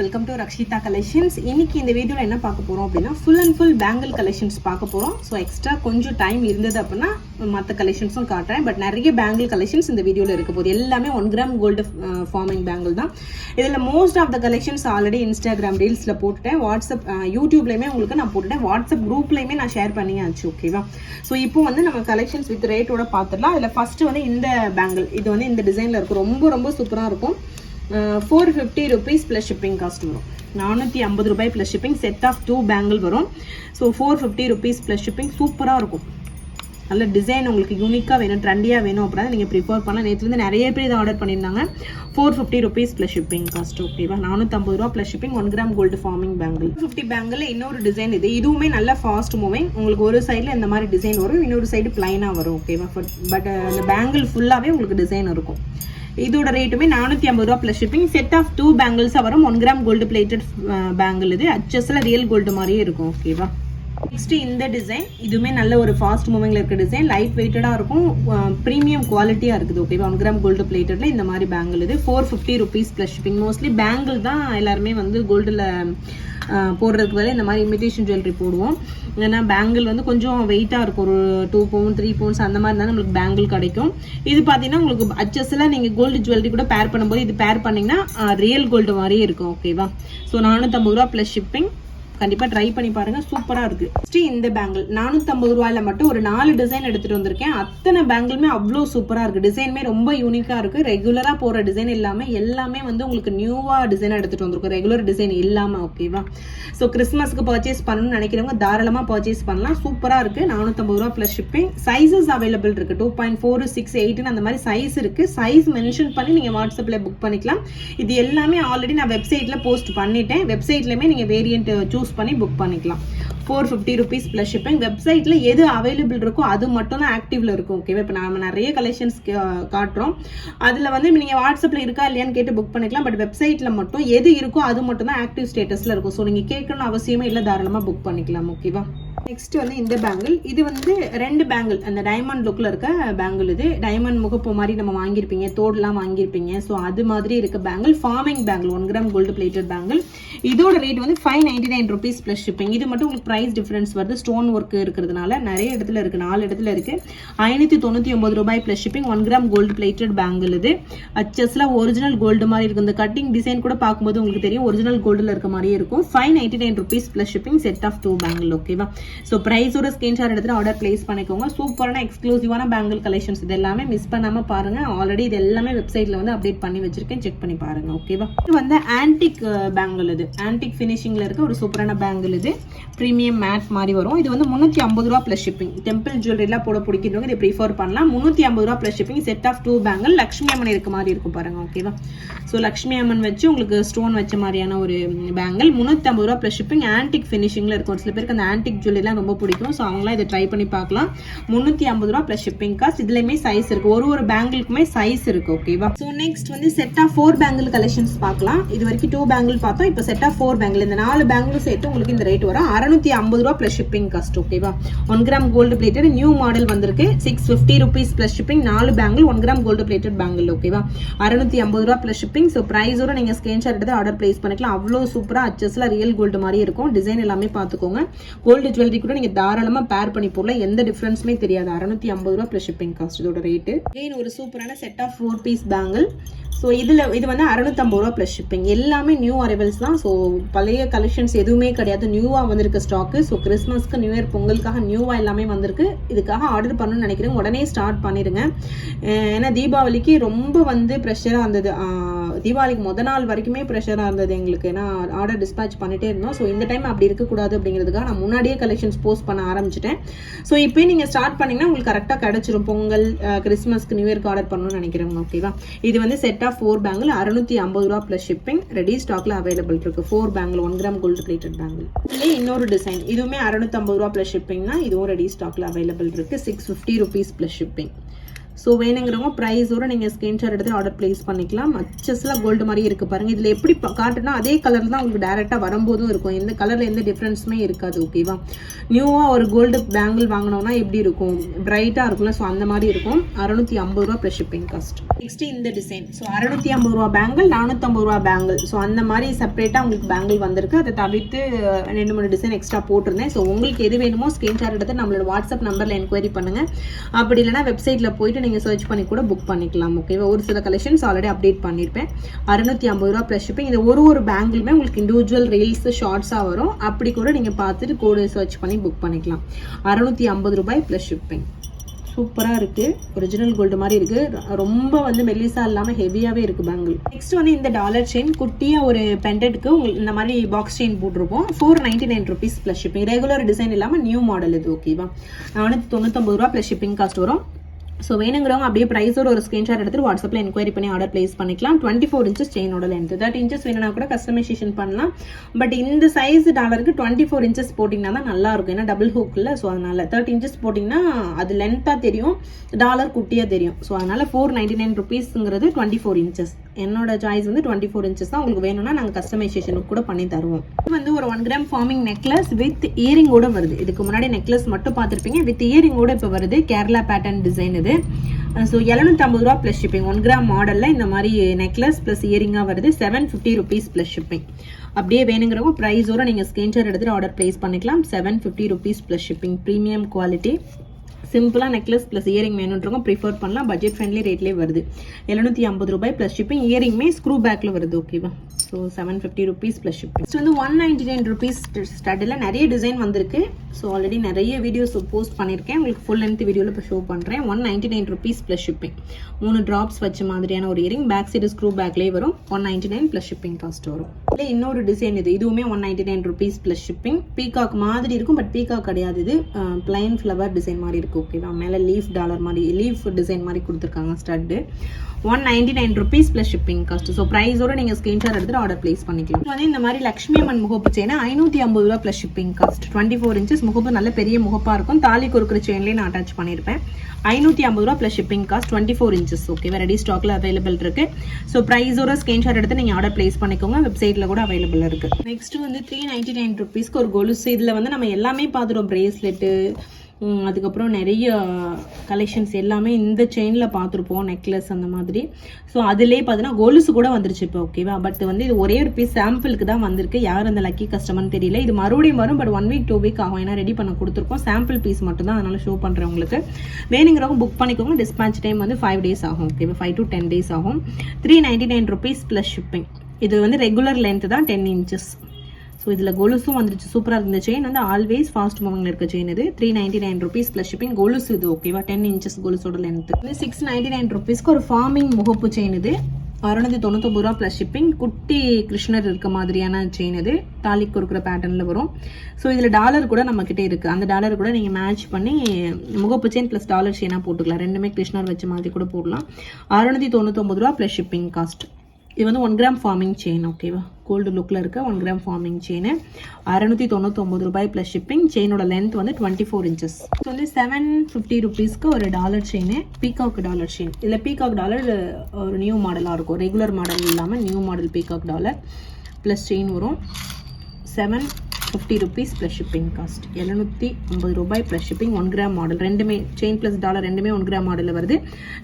Welcome to Rakshitha collections. இன்னைக்கு இந்த வீடியோவில் என்ன பார்க்க போகிறோம் அப்படின்னா full and full bangle collections பார்க்க போகிறோம். ஸோ எக்ஸ்ட்ரா கொஞ்சம் டைம் இருந்தது அப்படின்னா மற்ற கலெக்ஷன்ஸும் காட்டுறேன். பட் நிறைய பேங்கிள் கலெக்ஷன்ஸ் இந்த வீடியோவில் இருக்க போகுது. எல்லாமே 1 கிராம் கோல்டு ஃபார்மிங் பேங்கிள் தான். இதில் most of the collections already Instagram ரீல்ஸில் போட்டுட்டேன். வாட்ஸ்அப் யூடியூப்லேயுமே உங்களுக்கு நான் போட்டுட்டேன். வாட்ஸ்அப் குரூப்லேயுமே நான் ஷேர் பண்ணியாச்சு. ஓகேவா? ஸோ இப்போ வந்து நம்ம கலெக்ஷன்ஸ் வித் ரேட்டோட பார்த்துடலாம். அதில் ஃபர்ஸ்ட் வந்து இந்த பேங்கிள், இது வந்து இந்த டிசைனில் இருக்கும். ரொம்ப ரொம்ப சூப்பராக இருக்கும். 450 rupees plus shipping cost வரும். 450 ரூபாய் plus shipping. Set of 2 bangle வரும். So 450 rupees plus shipping. சூப்பராக இருக்கும். நல்ல டிசைன் உங்களுக்கு யூனிக்காக வேணும், ட்ரெண்டியாக வேணும் அப்படின்னா நீங்கள் ப்ரிஃபர் பண்ணலாம். நேற்றுலேருந்து நிறைய பேர் இதை ஆர்டர் பண்ணியிருந்தாங்க. 450 rupees plus shipping cost. ஓகேவா? 450 ரூபா plus shipping. 1 gram gold forming bangle. 50 bangle இன்னொரு டிசைன் இது. இதுவுமே நல்ல ஃபாஸ்ட் மூவிங். உங்களுக்கு ஒரு சைடில் இந்த மாதிரி டிசைன் வரும், இன்னொரு சைடு பிளைனாக வரும். ஓகேவா? பட் அந்த பேங்கிள் ஃபுல்லாகவே உங்களுக்கு டிசைன் இருக்கும். இதோட ரேட்டுமே 450 ரூபா plus shipping. Set of 2 bangles வரும். 1 கிராம் கோல்டு பிளேட்டட் பேங்கிள். இது அச்சஸ்ல ரியல் கோல்டு மாதிரியே இருக்கும். ஓகேவா? நெக்ஸ்ட் இந்த டிசைன், இதுவுமே நல்ல ஒரு ஃபாஸ்ட் மூவிங்ல இருக்க டிசைன். லைட் வெயிட்டடா இருக்கும், ப்ரீமியம் குவாலிட்டியா இருக்குது. ஓகேவா? 1 கிராம் கோல்டு பிளேட்டட்ல இந்த மாதிரி பேங்கிள். இது 450 rupees plus shipping. Mostly bangle தான் எல்லாருமே வந்து கோல்டுல போடுறதுக்கு பதில் இந்த மாதிரி இமிடேஷன் ஜுவல்லரி போடுவோம். ஏன்னா பேங்கிள் வந்து கொஞ்சம் வெயிட்டாக இருக்கும். ஒரு 2 pounds 3 pounds அந்த மாதிரி தான் நம்மளுக்கு பேங்கிள் கிடைக்கும். இது பார்த்தீங்கன்னா உங்களுக்கு அச்சஸில் நீங்கள் கோல்டு ஜுவல்லரி கூட பேர் பண்ணும்போது இது பேர் பண்ணிங்கன்னா ரியல் கோல்டு மாதிரியே இருக்கும். ஓகேவா? ஸோ 450 ரூபா ப்ளஸ் ஷிப்பிங். கண்டிப்பாக ட்ரை பண்ணி பாருங்க, சூப்பராக இருக்கு. நெக்ஸ்ட் இந்த பேங்கிள் 450 ரூபாயில மட்டும் ஒரு 4 டிசைன் எடுத்துட்டு வந்திருக்கேன். அத்தனை பேங்கிளுமே அவ்வளோ சூப்பராக இருக்கு. டிசைனுமே ரொம்ப யூனிக்காக இருக்கு. ரெகுலராக போகிற டிசைன் எல்லாமே வந்து உங்களுக்கு நியூவாக டிசைன் எடுத்துட்டு வந்திருக்கும், ரெகுலர் டிசைன் இல்லாமல். ஓகேவா? ஸோ கிறிஸ்மஸ்க்கு பர்ச்சேஸ் பண்ணணும்னு நினைக்கிறவங்க தாராளமாக பர்ச்சேஸ் பண்ணலாம். சூப்பராக இருக்கு. 450 ரூபா ப்ளஸ் ஷிப்பிங். சைஸஸ் அவைலபிள் இருக்கு. 2.4 6 8 அந்த மாதிரி சைஸ் இருக்கு. சைஸ் மென்ஷன் பண்ணி நீங்கள் வாட்ஸ்அப்பில் புக் பண்ணிக்கலாம். இது எல்லாமே ஆல்ரெடி நான் வெப்சைட்ல போஸ்ட் பண்ணிட்டேன். வெப்சைட்லயுமே நீங்கள் வேரியன்ட் சூஸ் பண்ணி புக் பண்ணிக்கலாம். 450 rupees plus shipping. வெப்சைட்ல எது அவைலபிள் இருக்கோ அது மட்டும் தான் ஆக்டிவ்ல இருக்கும். ஓகேவா? இப்போ நாம நிறைய கலெக்ஷன்ஸ் காட்டுறோம். அதுல வந்து நீங்க வாட்ஸ்அப்ல இருக்கா இல்லையான்னு கேட்டு புக் பண்ணிக்கலாம். பட் வெப்சைட்ல மட்டும் எது இருக்கோ அது மட்டும் தான் ஆக்டிவ் ஸ்டேட்டஸ்ல இருக்கும். ஸோ நீங்க கேட்கணும் அவசியமே இல்லை, தாராளமா புக் பண்ணிக்கலாம். ஓகேவா? நெக்ஸ்ட் வந்து இந்த பேங்கிள். இது வந்து 2 பேங்கிள், அந்த டைமண்ட் லுக்ல இருக்க பேங்கிள். இது டைமண்ட் முகப்பு மாதிரி நம்ம வாங்கியிருப்பீங்க, தோடுலாம் வாங்கியிருப்பீங்க. ஸோ அது மாதிரி இருக்க bangle. Forming bangle, 1 gram gold plated bangle. இதோட ரேட் வந்து 599 rupees பிளஸ் ஷிப்பிங். இது மட்டும் உங்களுக்கு பிரைஸ் டிஃபரன்ஸ் வருது. ஸ்டோன் ஒர்க் இருக்கிறதுனால நிறைய இடத்துல இருக்கு, 4 இடத்துல இருக்கு. 599 ரூபாய் plus shipping. 1 gram gold plated bangle. இது அச்சஸ்ல ஒரிஜினல் கோல்டு மாதிரி இருக்கு. இந்த கட்டிங் டிசைன் கூட பார்க்கும்போது உங்களுக்கு தெரியும் ஒரிஜினல் கோல்டுல இருக்க மாதிரியே இருக்கும். 599 rupees plus shipping. Set of 2 bangle. ஓகேவா? ஸோ ப்ரைஸோட ஸ்கிரீன்ஷாட் எடுத்துட்டு ஆர்டர் பிளேஸ் பண்ணிக்கோங்க. சூப்பரான எக்ஸ்க்ளூசிவான பேங்கிள் கலெக்ஷன்ஸ். இது எல்லாமே மிஸ் பண்ணாம பாருங்க. ஆல்ரெடி இது எல்லாமே வெப்சைட்ல வந்து அப்டேட் பண்ணி வச்சிருக்கேன், செக் பண்ணி பாருங்க. ஓகேவா? இது வந்து ஆன்டிக் பேங்கிள். இது ஆன்டிக் ஃபினிஷிங்ல இருக்க ஒரு சூப்பரான பேங்கிள். இது பிரீமியம் மேட் மாதிரி வரும். இது வந்து 350 ரூபா பிளஸ் ஷிப்பிங். டெம்பிள் ஜுவல்லரிலாம் போட பிடிக்கிறவங்க இதை ப்ரிஃபர் பண்ணலாம். 350 ரூபா plus shipping. Set of 2 bangle. Lakshmi Amman இருக்க மாதிரி இருக்கும் பாருங்க. ஓகேவா? ஸோ லக்ஷ்மி அம்மன் வச்சு உங்களுக்கு ஸ்டோன் வச்ச மாதிரியான ஒரு பேங்கிள். 350 ரூபா பிளஸ் ஷிப்பிங். ஆன்டிக் ஃபினிஷிங்ல இருக்கும். சில பேருக்கு அந்த ஆன்டிக் ஜுவல்லரிலாம் ரொம்ப பிடிக்கும். ஸோ அவங்களாம் இதை ட்ரை பண்ணி பார்க்கலாம். 350 ரூபா பிளஸ் ஷிப்பிங் காஸ்ட். இதுலயுமே சைஸ் இருக்கு, ஒரு பேங்கிளுக்குமே சைஸ் இருக்கு. ஓகேவா? ஸோ நெக்ஸ்ட் வந்து செட் ஆஃப் 4 பேங்கிள் கலெக்ஷன்ஸ் பார்க்கலாம். இது வரைக்கும் 2 பேங்கிள் பார்த்தோம். இப்போ செட் ஆஃப் 4 பேங்கிள். இந்த 4 பேங்கிளும் சேர்த்து உங்களுக்கு இந்த ரேட் வரும் 650 ரூபா பிளஸ் ஷிப்பிங் காஸ்ட். ஓகேவா? 1 gram gold plated new model வந்திருக்கு. 650 rupees plus shipping. 4 bangle 1 gram gold plated bangle. ஓகேவா? 650 ரூபா பிளஸ் ஷிப்பிங். ஸோ பிரைஸோட நீங்க ஸ்கிரீன்ஷாட் எடுத்து ஆர்டர் பிளேஸ் பண்ணிக்கலாம். அவ்வளோ சூப்பரா அச்சஸ்ல ரியல் கோல்டு மாதிரி இருக்கும். டிசைன் எல்லாமே பார்த்துக்கோங்க. கோல்டு ஜுவல்லரி கூட நீங்க தாராளமா பேர் பண்ணி போடலாம். எந்த டிஃபரன்ஸுமே தெரியாது. 650 ரூபா பிளஸ் ஷிப்பிங் காஸ்ட் இதோட ரேட்டு. அகைன் ஒரு சூப்பரான set of 4 piece bangle. So இது வந்து 650 ரூபா பிளஸ் ஷிப்பிங். எல்லாமே நியூ அரைவல்ஸ் தான். ஸோ பழைய கலெக்ஷன்ஸ் எதுவுமே கிடையாது, நியூவா வந்திருக்க ஸ்டாக்கு. ஸோ கிறிஸ்மஸ்க்கு, நியூ இயர், பொங்கலுக்காக நியூவா எல்லாமே வந்திருக்கு. இதுக்காக ஆர்டர் பண்ணணும்னு நினைக்கிறேன், உடனே ஸ்டார்ட் பண்ணிருங்க. ஏன்னா தீபாவளிக்கு ரொம்ப வந்து ப்ரெஷராக இருந்தது. தீபாவளிக்கு முத நாள் வரைக்குமே ப்ரெஷராக இருந்தது எங்களுக்கு. ஏன்னா ஆர்டர் டிஸ்பேச் பண்ணிட்டே இருந்தோம். ஸோ இந்த டைம் அப்படி இருக்கக்கூடாது அப்படிங்கிறதுக்காக நான் முன்னாடியே கலெக்ஷன்ஸ் போஸ்ட் பண்ண ஆரம்பிச்சிட்டேன். ஸோ இப்போ நீங்கள் ஸ்டார்ட் பண்ணீங்கன்னா உங்களுக்கு கரெக்டாக கிடைச்சிரும். பொங்கல், கிறிஸ்மஸ்க்கு, நியூ இயர்க்கு ஆர்டர் பண்ணணும்னு நினைக்கிறேன். ஓகேவா? இது வந்து செட் ஆஃப் 4 பேங்கிள். 650 ரூபா பிளஸ் ஷிப்பிங். ரெடி ஸ்டாக்ல அவைலபிள் இருக்கு. 4 bangle 1 gram gold plated bangle. இன்னொரு டிசைன், இதுவுமே 650 ரூபா பிளஸ் ஷிப்பிங் தான். இதுவும் ரெடி ஸ்டாக்ல அவைலபிள் இருக்கு. 650 rupees பிளஸ் ஷிப்பிங். ஸோ வேணுங்கிறவங்க ப்ரைஸோட நீங்கள் ஸ்க்ரீன்ஷாட் எடுத்து ஆர்டர் ப்ளேஸ் பண்ணிக்கலாம். அச்சஸ்லாம் கோல்டு மாதிரி இருக்குது பாருங்கள். இதில் எப்படி காட்டுனா அதே கலர் தான் உங்களுக்கு டேரெக்டாக வரும்போதும் இருக்கும். எந்த கலரில் எந்த டிஃப்ரென்ஸுமே இருக்காது. ஓகேவா? நியூவாக ஒரு கோல்டு பேங்கிள் வாங்கினோன்னா எப்படி இருக்கும், பிரைட்டாக இருக்கும்ல, ஸோ அந்த மாதிரி இருக்கும். 650 ரூபா ப்ளஸ் ஷிப்பிங் காஸ்ட். நெக்ஸ்ட் இந்த டிசைன். ஸோ 650 ரூபா பேங்கிள், 450 ரூபா பேங்கிள். ஸோ அந்த மாதிரி செப்பரேட்டாக உங்களுக்கு பேங்கிள் வந்திருக்கு. அதை தவிர்த்து 2-3 டிசைன் எக்ஸ்ட்ரா போட்டிருந்தேன். ஸோ உங்களுக்கு எது வேணுமோ ஸ்க்ரீன்ஷாட் எடுத்து நம்மளோட வாட்ஸ்அப் நம்பரில் என்கொயரி பண்ணுங்கள். அப்படி இல்லைனா வெப்சைட்டில் போயிட்டு நீங்கள் சர்ச் பண்ணி கூட புக் பண்ணிக்கலாம். ஓகேவா? ஒரு சில கலெக்ஷன்ஸ் ஆல்ரெடி அப்டேட் பண்ணியிருப்பேன். 650 ரூபா ப்ளஸ் ஷிப்பிங். இந்த ஒரு பேங்கிளுமே உங்களுக்கு இண்டிவிஜுவல் ரீல்ஸ் ஷார்ட்ஸாக வரும். அப்படி கூட நீங்கள் பார்த்துட்டு கோடு சர்ச் பண்ணி புக் பண்ணிக்கலாம். 650 ரூபாய் ப்ளஸ் ஷிப்பிங். சூப்பராக இருக்குது. ஒரிஜினல் கோல்டு மாதிரி இருக்குது. ரொம்ப வந்து மெல்லிசா இல்லாமல் ஹெவியாகவே இருக்குது பேங்கிள். நெக்ஸ்ட் வந்து இந்த டாலர் செயின் குட்டியாக ஒரு பெண்டெட்டுக்கு உங்களுக்கு இந்த மாதிரி பாக்ஸ் செயின் போட்டிருப்போம். 499 rupees plus shipping. Regular design இல்லாமல் நியூ மாடல் இது. ஓகேவா? 499 ரூபா ப்ளஸ் ஷிப்பிங் காஸ்ட் வரும். ஸோ வேணுங்கிறவங்க அப்படியே ப்ரைஸோட ஒரு ஸ்க்ரீன்ஷாட் எடுத்துட்டு வாட்ஸ்அப்பில் என்கொயரி பண்ணி ஆர்டர் ப்ளேஸ் பண்ணிக்கலாம். 24 இன்ச்சஸ் செயினோட லென்த். 30 இன்ச்சஸ் வேணும்னா கூட கஸ்டமைசேஷன் பண்ணலாம். பட் இந்த சைஸ் டாலருக்கு 24 இன்ச்சஸ் போட்டிங்கன்னா தான் நல்லா இருக்கும். ஏன்னா டபுள் ஹூக் இல்லை. ஸோ அதனால 30 இன்ச்சஸ் போட்டிங்கன்னா அது லென்த்தாக தெரியும், டாலர் குட்டியாக தெரியும். ஸோ அதனால 499 ருபீஸ்ங்கிறது 24 இன்ச்சஸ். என்னோட சாய்ஸ் வந்து 24 இன்ச்சஸ் தான். உங்களுக்கு வேணும்னா நாங்கள் கஸ்டமைசேஷனுக்கு கூட பண்ணி தருவோம். இது வந்து ஒரு 1 கிராம் ஃபார்மிங் நெக்லஸ் வித் இயரிங்கோட வருது. இதுக்கு முன்னாடி நெக்லஸ் மட்டும் பார்த்துருப்பீங்க. வித் இயரிங்கோட இப்போ வருது. கேரளா பேட்டர்ன் டிசைன் இது. ஸோ 750 ரூபா ப்ளஸ் ஷிப்பிங். 1 கிராம் மாடலில் இந்த மாதிரி நெக்லஸ் ப்ளஸ் இயரிங்காக வருது. 750 ருபீஸ் ப்ளஸ் ஷிப்பிங். அப்படியே வேணுங்கிறவங்க ப்ரைஸோட நீங்கள் ஸ்க்ரீன்ஷாட் எடுத்துகிட்டு ஆர்டர் ப்ளேஸ் பண்ணிக்கலாம். 750 rupees plus shipping. Premium quality. சிம்பிளாக நெக்லஸ் ப்ளஸ் இயரிங் வேணுன்றவங்க ப்ரிஃபர் பண்ணலாம். பட்ஜெட் ஃப்ரெண்ட்லி ரேட்லேயே வருது. 750 ரூபாய் ப்ளஸ் ஷிப்பிங். இயரிங்மே ஸ்க்ரூ பேக்கில் வருது. ஓகேவா? So 750 rupees plus shipping. So வந்து 199 ருபீஸ் ஸ்டட்டில் நிறைய டிசைன் வந்திருக்கு. ஸோ ஆல்ரெடி நிறைய வீடியோஸ் போஸ்ட் பண்ணியிருக்கேன். உங்களுக்கு ஃபுல் லென்த் வீடியோவில் இப்போ ஷோ பண்ணுறேன். 199 ருபீஸ் ப்ளஸ் ஷிப்பிங். 3 ட்ராப்ஸ் வச்ச மாதிரியான ஒரு இயரிங். பேக் சைடு ஸ்க்ரூ பேக்லேயே வரும். 199 ப்ளஸ் ஷிப்பிங் காஸ்ட் வரும். இல்லை இன்னொரு டிசைன் இது. இதுவுமே 199 ருபீஸ் ப்ளஸ் ஷிப்பிங். பீகாக் மாதிரி இருக்கும். பட் பீகாக் கிடையாது. இது பிளைன் ஃப்ளவர் டிசைன் மாதிரி இருக்கும். ஓகேவா? மேலே லீஃப் டாலர் மாதிரி லீஃப் டிசைன் மாதிரி கொடுத்துருக்காங்க stud. 199 rupees plus shipping cost. So ப்ரைஸோட நீங்கள் ஸ்க்ரீன்ஷாட் எடுத்துட்டு ஆர்டர் ப்ளேஸ் பண்ணிக்கலாம். வந்து இந்த மாதிரி லக்ஷ்மி அம்மன் முகப்பு செயின் 550 ரூபா ப்ளஸ் ஷிப்பிங் காஸ்ட். 24 இன்ச்சஸ் முகப்பு. நல்ல பெரிய முகப்பாக இருக்கும். தாலி கொடுக்குற செயின்லேயே நான் அட்டாச் பண்ணியிருப்பேன். 550 ரூபா ப்ளஸ் ஷிப்பிங் காஸ்ட். 24 இன்ச்சஸ். ஓகேவா? ரெடி ஸ்டாக்ல அவைலபிள் இருக்கு. ஸோ ப்ரைஸோட ஸ்க்ரீன்ஷாட் எடுத்து நீங்கள் ஆர்டர் ப்ளேஸ் பண்ணிக்கோங்க. வெப்சைட்டில் கூட அவைலபிள் இருக்கு. நெக்ஸ்ட் வந்து 399 ருபீஸ்க்கு ஒரு கொலுசு. இதில் வந்து நம்ம எல்லாமே பார்த்துருவோம். பிரேஸ்லெட்டு, அதுக்கப்புறம் நிறைய கலெக்ஷன்ஸ் எல்லாமே இந்த செயினில் பார்த்துருப்போம். நெக்லஸ் அந்த மாதிரி. ஸோ அதிலே பார்த்தீங்கன்னா கொலுசு கூட வந்துருச்சு இப்போ. ஓகேவா? பட் வந்து இது ஒரே ஒரு பீஸ் சாம்பிளுக்கு தான் வந்திருக்கு. யார் அந்த லக்கி கஸ்டமர்னு தெரியல. இது மறுபடியும் வரும். பட் 1 வீக் 2 வீக் ஆகும். ஏன்னா ரெடி பண்ண கொடுத்துருக்கோம். சாம்பிள் பீஸ் மட்டும் தான். அதனால ஷோ பண்ணுறேன் உங்களுக்கு. வேணுங்கிறவங்க புக் பண்ணிக்கோங்க. டிஸ்பேச் டைம் வந்து 5 டேஸ் ஆகும். ஓகேவா? 5 to 10 days ஆகும். 399 ருபீஸ் ப்ளஸ் ஷிப்பிங். இது வந்து ரெகுலர் லென்த் தான் 10 இன்ச்சஸ். ஸோ இதில் கொலுசும் வந்துருச்சு. சூப்பராக இருக்குது. இந்த செயின் வந்து ஆல்வேஸ் ஃபாஸ்ட் மூவிங்கில் இருக்க செயின் இது. 399 ருபீஸ் ப்ளஸ் ஷிப்பிங். கொலுசு இது. ஓகேவா? 10 இன்ச்சஸ் கொலுசோட லென்த். 699 ருபீஸ்க்கு ஒரு ஃபார்மிங் முகப்பு செயின் இது. 699 ரூபா ப்ளஸ் ஷிப்பிங். குட்டி கிருஷ்ணர் இருக்க மாதிரியான செயின் இது. தாலி கொடுக்குற பேட்டர்னில் வரும். ஸோ இதில் டாலர் கூட நம்மக்கிட்டே இருக்குது. அந்த டாலர் கூட நீங்கள் மேட்ச் பண்ணி முகப்பு செயின் ப்ளஸ் டாலர் செயினாக போட்டுக்கலாம். ரெண்டுமே கிருஷ்ணர் வச்ச மாதிரி கூட போடலாம். 699 ரூபா ப்ளஸ் ஷிப்பிங் காஸ்ட். இது வந்து 1 கிராம் ஃபார்மிங் செயின். ஓகேவா? கோல்டு லுக்கில் இருக்க 1 கிராம் ஃபார்மிங் செயின். 699 ரூபாய் ப்ளஸ் ஷிப்பிங். செயினோட லென்த் வந்து 24 இன்ச்சஸ். ஸோ வந்து 750 ருபீஸ்க்கு ஒரு dollar chain. Peacock dollar chain. இதில் பீகாக் டாலர் ஒரு நியூ மாடலாக இருக்கும். ரெகுலர் மாடல் இல்லாமல் new model peacock dollar plus chain வரும். 750 ருபீஸ் ப்ளஸ் ஷிப்பிங் காஸ்ட். 750 ரூபாய் ப்ளஸ் ஷிப்பிங். 1 gram model. ரெண்டுமே செயின் ப்ளஸ் டாலர் ரெண்டுமே 1 கிராம் மாடலில் வருது.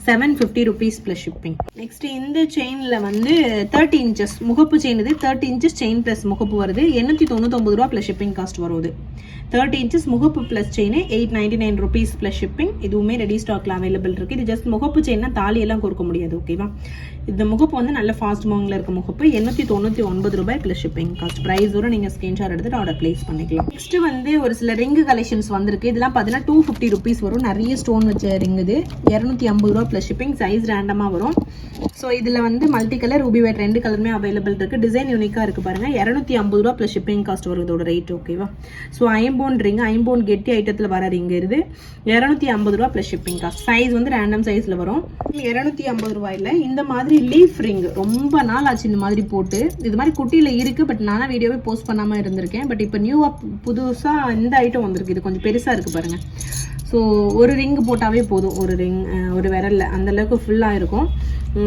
750 ருபீஸ் ப்ளஸ் ஷிப்பிங். நெக்ஸ்ட் இந்த செயினில் வந்து 30 இன்ச்சஸ் முகப்பு செயின் இது. 30 இன்ச்சஸ் செயின் ப்ளஸ் முகப்பு வருது. 899 ரூபா ப்ளஸ் ஷிப்பிங் காஸ்ட் வருது. 30 இன்ச்சஸ் முகப்பு plus chain 899 rupees plus shipping. இதுவுமே ரெடி ஸ்டாக்ல அவைலபிள் இருக்குது. இது ஜஸ்ட் முகப்பு செயின்னா தாலியெல்லாம் கொடுக்க முடியாது. ஓகேவா? இந்த முகப்பு வந்து நல்ல ஃபாஸ்ட் மூவிங்கில் இருக்க முகப்பு. 899 ரூபாய் ப்ளஸ் ஷிப்பிங் காஸ்ட். ப்ரைஸோட நீங்கள் ஸ்க்ரீன்ஷாட் எடுத்துட்டு ஆர்டர் ப்ளேஸ் பண்ணிக்கலாம். நெக்ஸ்ட் வந்து ஒரு சில ரிங்கு கலெக்ஷன்ஸ் வந்திருக்கு. இதெல்லாம் பார்த்தீங்கன்னா 250 ருபீஸ் வரும். நிறைய ஸ்டோன் வச்ச ரிங் இது. 250 ரூபா ப்ளஸ் ஷிப்பிங். சைஸ் ரேண்டமாக வரும். ஸோ இதில் வந்து மல்டி கலர் ரூபி ஒயிட் 2 கலருமே அவைலபிள் இருக்குது. டிசைன் யூனிக்காக இருக்குது பாருங்கள். 250 ரூபா ப்ளஸ் ஷிப்பிங் காஸ்ட் வரும் இதோட ரேட். ஓகேவா? ஸோ ஐம்போன் ரிங், ஐம்போன் கெட்டி ஐட்டத்தில் வர ரிங் இது. 250 ரூபா ப்ளஸ் ஷிப்பிங் காஸ்ட். சைஸ் வந்து ரேண்டம் சைஸில் வரும். 250 ரூபாயில் இந்த மாதிரி லீஃப் ரிங் ரொம்ப நாள் ஆச்சு இந்த மாதிரி போட்டு. இது மாதிரி குட்டியில் இருக்குது. பட் நானும் வீடியோவே போஸ்ட் பண்ணாமல் இருந்திருக்கேன். பட் இப்போ நியூவாக புதுசாக இந்த ஐட்டம் வந்திருக்கு. இது கொஞ்சம் பெருசாக இருக்குது பாருங்கள். ஸோ ஒரு ரிங் போட்டாவே போதும், ஒரு ரிங் ஒரு விரலில் அந்தளவுக்கு ஃபுல்லாக இருக்கும்.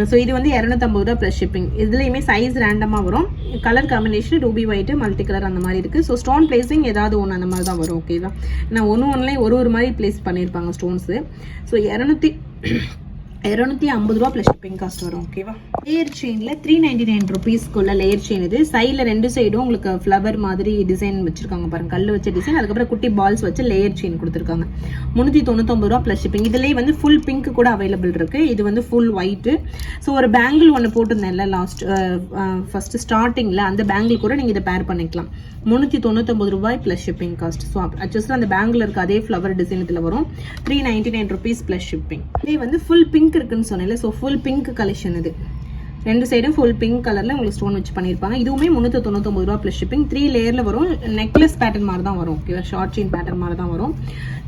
ஸோ இது வந்து 250 ரூபா ப்ளஸ் ஷிப்பிங். இதுலேயுமே சைஸ் ரேண்டமாக வரும். Colour combination Ruby white multi colour அந்த மாதிரி இருக்குது. ஸோ ஸ்டோன் பிளேஸிங் ஏதாவது ஒன்று அந்த மாதிரி தான் வரும். ஓகேவா? நான் ஒன்றுலேயும் ஒரு மாதிரி பிளேஸ் பண்ணியிருப்பாங்க ஸ்டோன்ஸு. ஸோ 250 ரூபா ப்ளஸ் ஷிப்பிங் காஸ்ட் வரும். ஓகேவா? லேயர் செயினில் 399 ருபீஸ்க்குள்ள லேயர் செயின் இது. சைடில் 2 சைடும் உங்களுக்கு ஃப்ளவர் மாதிரி டிசைன் வச்சிருக்காங்க பாருங்க, கல் வச்ச டிசைன். அதுக்கப்புறம் குட்டி பால்ஸ் வச்சு லேயர் செயின் கொடுத்துருக்காங்க. 399 ரூபா ப்ளஸ் ஷிப்பிங். இதுலேயே வந்து ஃபுல் பிங்க் கூட அவைலபிள் இருக்கு. இது வந்து ஃபுல் ஒயிட்டு. ஸோ ஒரு பேங்கிள் ஒன்று போட்டிருந்தேன்ல ஃபர்ஸ்ட் ஸ்டார்டிங்கில், அந்த பேங்கிள் கூட நீங்கள் இதை பேர் பண்ணிக்கலாம். 399 ரூபாய் plus shipping cost. So adjust அந்த பேங்கில் இருக்க அதே ஃப்ளவர் டிசைன் இதில் வரும். 399 ருபீஸ் ப்ளஸ் ஷிப்பிங். இதே வந்து ஃபுல் பிங்க் இருக்குன்னு சொன்னேன்ல, ஸோ ஃபுல் பிங்க் கலெக்ஷன் இது. 2 சைடும் ஃபுல் பிங்க் கலரில் உங்களுக்கு ஸ்டோன் வச்சு பண்ணியிருப்பாங்க. இதுவுமே 399 ரூபா ப்ளஸ் ஷிப்பிங். 3 லேயரில் வரும். நெக்லஸ் பேட்டர்ன் மாதிரி தான் வரும். ஓகேவா? ஷார்ட் செயின் பேட்டர்ன் மாதிரி தான் வரும்.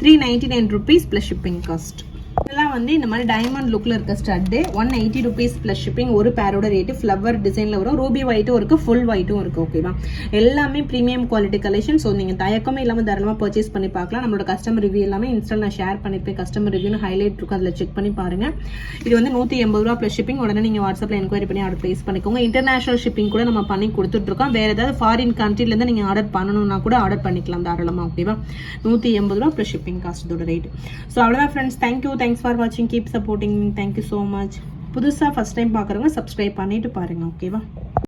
399 ருபீஸ் ப்ளஸ் ஷிப்பிங் காஸ்ட். இதெல்லாம் வந்து இந்த மாதிரி டைமண்ட் லுக்கில் இருக்க ஸ்டட்டு 180 ருபீஸ் ப்ளஸ் ஷிப்பிங். ஒரு பேரோட ரேட்டு ஃப்ளவர் டிசைனில் வரும். ரூபி ஒயிட்டும் இருக்குது, ஃபுல் ஒயிட்டும் இருக்குது. ஓகேவா? எல்லாமே ப்ரீமியம் குவாலிட்டி கலெக்ஷன். ஸோ நீங்கள் தயக்கமே இல்லாமல் தாராளமாக பர்ச்சேஸ் பண்ணி பார்க்கலாம். நம்மளோட கஸ்டமர் ரிவ்யூ எல்லாமே இன்ஸ்டால் நான் ஷேர் பண்ணியிருப்பேன். கஸ்டமர் ரிவ்யூன்னு ஹைலைட் இருக்கும், அதில் செக் பண்ணி பாருங்கள். இது வந்து 180 ரூபா ப்ளஸ் ஷிப்பிங். உடனே நீங்கள் வாட்ஸ்அப்பில் என்கொயரி பண்ணி ஆர்டர் ப்ளேஸ் பண்ணிக்கோங்க. இன்டர்நேஷனல் ஷிப்பிங் கூட நம்ம பண்ணி கொடுத்துட்ருக்கோம். வேறு ஏதாவது ஃபாரின் கண்ட்ரிலேருந்து நீங்கள் ஆர்டர் பண்ணணும்னா கூட ஆர்டர் பண்ணிக்கலாம் தாராளமாக. ஓகேவா? 180 ரூபா ப்ளஸ் ஷிப்பிங் காஸ்ட் இதோட ரேட். ஸோ அவ்வளோதான் ஃப்ரெண்ட்ஸ். தேங்க்ஸ் ஃபார் வாட்சிங். Keep supporting. Thank you so much. புதுசாக ஃபஸ்ட் டைம் பார்க்குறவங்க சப்ஸ்கிரைப் பண்ணிட்டு பாருங்கள். ஓகேவா?